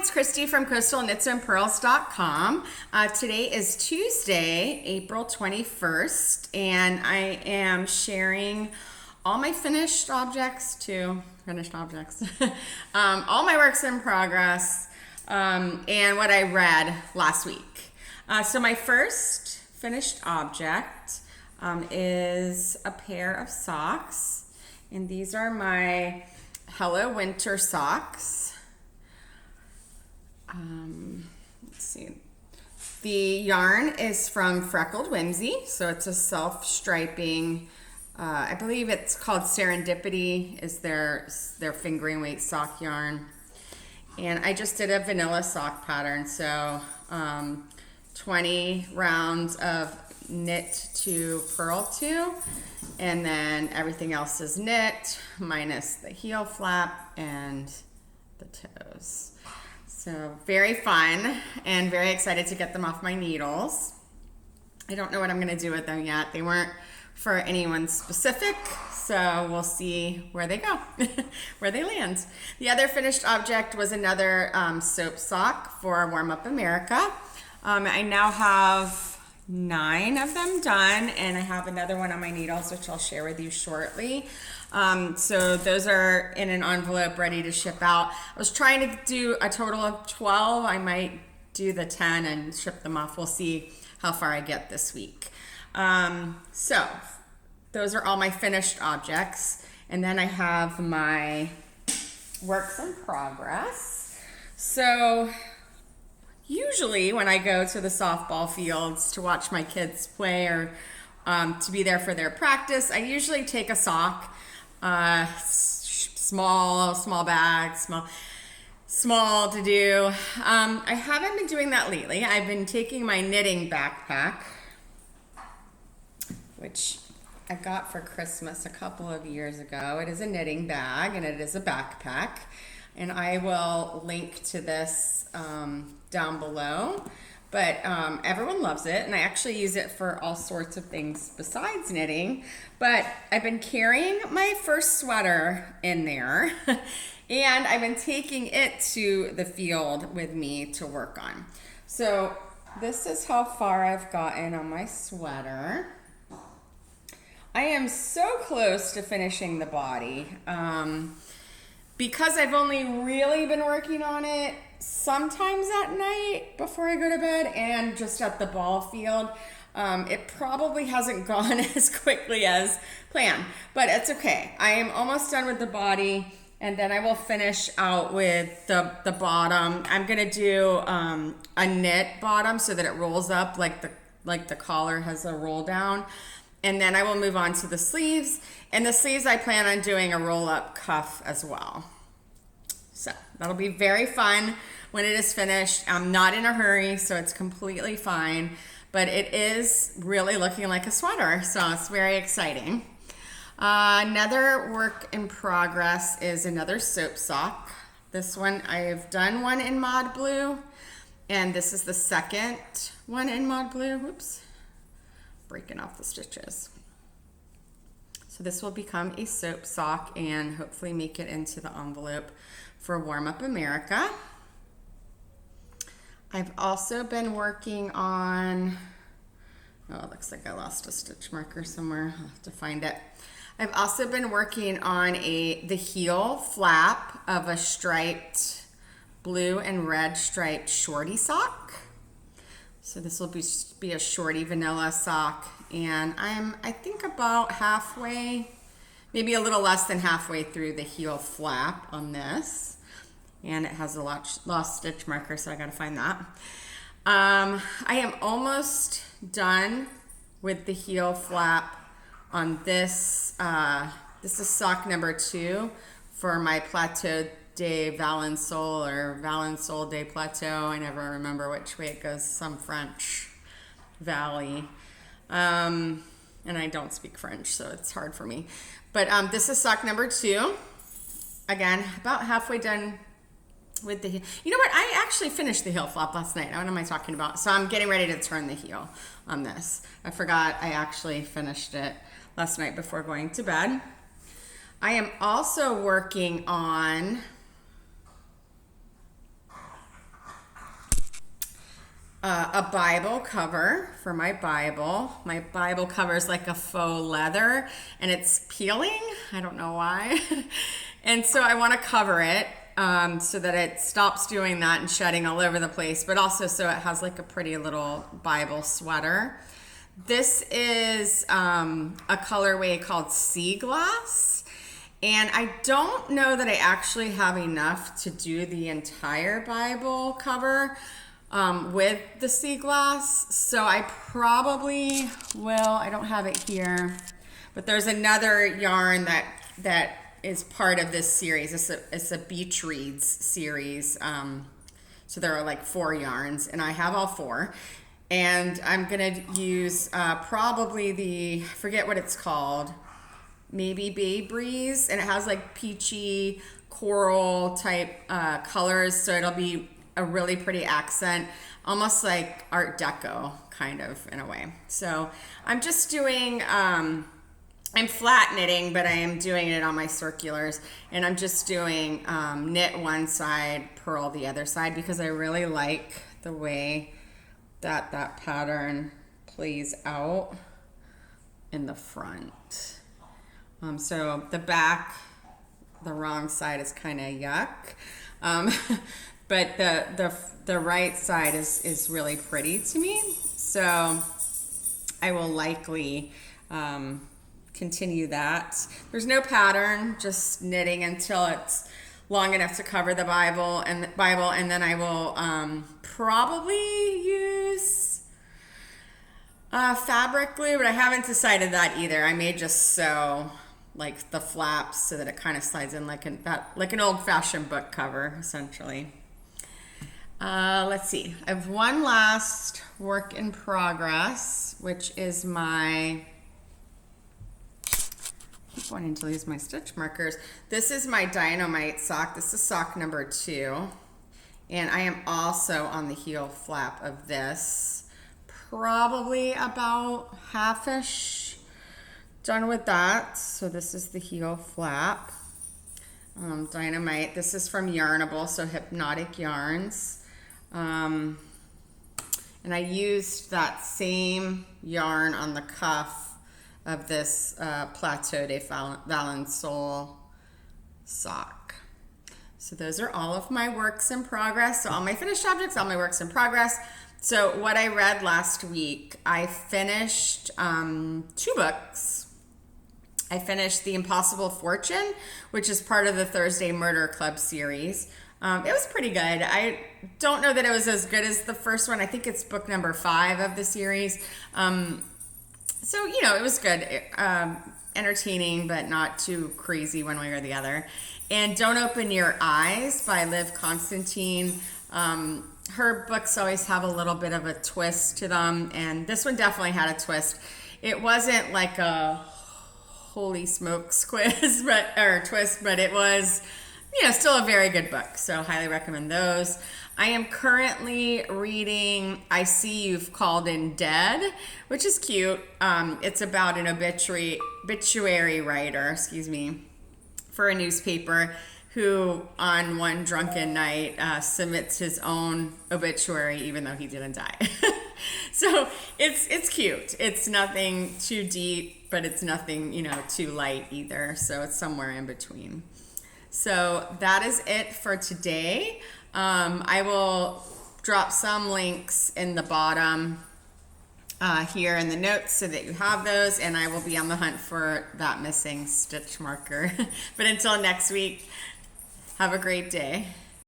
it's Kristie from coastalknitsandpearls.com. Today is Tuesday, April 21st, and I am sharing all my finished objects, all my works in progress, and what I read last week. So my first finished object is a pair of socks, and these are my Hello Winter socks. Let's see. The yarn is from Freckled Whimsy, so it's a self-striping, I believe it's called Serendipity is their fingering weight sock yarn. And I just did a vanilla sock pattern, so 20 rounds of knit to purl to, and then everything else is knit minus the heel flap and the toes. So very fun and very excited to get them off my needles. I don't know what I'm going to do with them yet. They weren't for anyone specific, so we'll see where they go, where they land. The other finished object was another soap sock for Warm Up America. I now have 9 of them done, and I have another one on my needles, which I'll share with you shortly. So those are in an envelope ready to ship out. I was trying to do a total of 12. I might do the 10 and ship them off. We'll see how far I get this week. So those are all my finished objects. And then I have my works in progress. So usually when I go to the softball fields to watch my kids play or to be there for their practice, I usually take a sock, small bag, small to do. I haven't been doing that lately. I've been taking my knitting backpack, which I got for Christmas a couple of years ago. It is a knitting bag and it is a backpack, and I will link to this down below. But everyone loves it, and I actually use it for all sorts of things besides knitting. But I've been carrying my first sweater in there, and I've been taking it to the field with me to work on. So this is how far I've gotten on my sweater. I am so close to finishing the body. Because I've only really been working on it sometimes at night before I go to bed and just at the ball field, it probably hasn't gone as quickly as planned, but it's okay. I am almost done with the body, and then I will finish out with the bottom. I'm gonna do a knit bottom so that it rolls up like the collar has a roll down. And then I will move on to the sleeves. And the sleeves I plan on doing a roll-up cuff as well. So that'll be very fun when it is finished. I'm not in a hurry, so it's completely fine. But it is really looking like a sweater, so it's very exciting. Another work in progress is another soap sock. This one, I've done one in Mod Blue, and this is the second one in Mod Blue. Whoops. Breaking off the stitches. So this will become a soap sock and hopefully make it into the envelope for Warm Up America. I've also been working on, oh, it looks like I lost a stitch marker somewhere. I'll have to find it. I've also been working on the heel flap of a striped blue and red striped shorty sock. So this will be a shorty vanilla sock, and I think about halfway, maybe a little less than halfway through the heel flap on this, and it has a lost stitch marker, so I gotta find that. I am almost done with the heel flap on this. This is sock number 2 for my Plateau de Valensole or Valensole de Plateau. I never remember which way it goes, some French valley. And I don't speak French, so it's hard for me. But this is sock number 2. Again, about halfway done with the heel. You know what? I actually finished the heel flap last night. What am I talking about? So I'm getting ready to turn the heel on this. I forgot I actually finished it last night before going to bed. I am also working on a Bible cover for my Bible. My Bible cover is like a faux leather and it's peeling. I don't know why. And so I want to cover it so that it stops doing that and shedding all over the place, but also so it has like a pretty little Bible sweater. This is a colorway called Sea Glass. And I don't know that I actually have enough to do the entire Bible cover with the sea glass, so I probably will. I don't have it here, but there's another yarn that is part of this series. It's a beach reads series, so there are like 4 yarns, and I have all 4. And I'm gonna use probably I forget what it's called, maybe Bay Breeze, and it has like peachy coral type colors, so it'll be a really pretty accent, almost like Art Deco kind of in a way. So I'm just doing, I'm flat knitting, but I am doing it on my circulars, and I'm just doing knit one side, purl the other side, because I really like the way that pattern plays out in the front. So the back, the wrong side is kind of yuck. But the right side is really pretty to me. So I will likely continue that. There's no pattern, just knitting until it's long enough to cover the Bible, and then I will probably use fabric glue, but I haven't decided that either. I may just sew like the flaps so that it kind of slides in like an old-fashioned book cover, essentially. Let's see. I have one last work in progress, which is I keep wanting to use my stitch markers. This is my Dynamite sock. This is sock number 2. And I am also on the heel flap of this. Probably about half-ish done with that. So this is the heel flap. Dynamite. This is from Yarnable, so Hypnotic Yarns. And I used that same yarn on the cuff of this Plateau de Valençol sock. So those are all of my works in progress. So all my finished objects, all my works in progress. So what I read last week, I finished 2 books. I finished The Impossible Fortune, which is part of the Thursday Murder Club series. It was pretty good. I don't know that it was as good as the first one. I think it's book number 5 of the series. So, it was good. Entertaining, but not too crazy one way or the other. And Don't Open Your Eyes by Liv Constantine. Her books always have a little bit of a twist to them, and this one definitely had a twist. It wasn't like a holy smokes twist, but it was, still a very good book. So highly recommend those. I am currently reading I See You've Called In Dead, which is cute. It's about an obituary writer, for a newspaper who on one drunken night submits his own obituary even though he didn't die. So it's cute. It's nothing too deep, but it's nothing, too light either. So it's somewhere in between. So that is it for today. I will drop some links in the bottom here in the notes so that you have those, and I will be on the hunt for that missing stitch marker. But until next week, have a great day.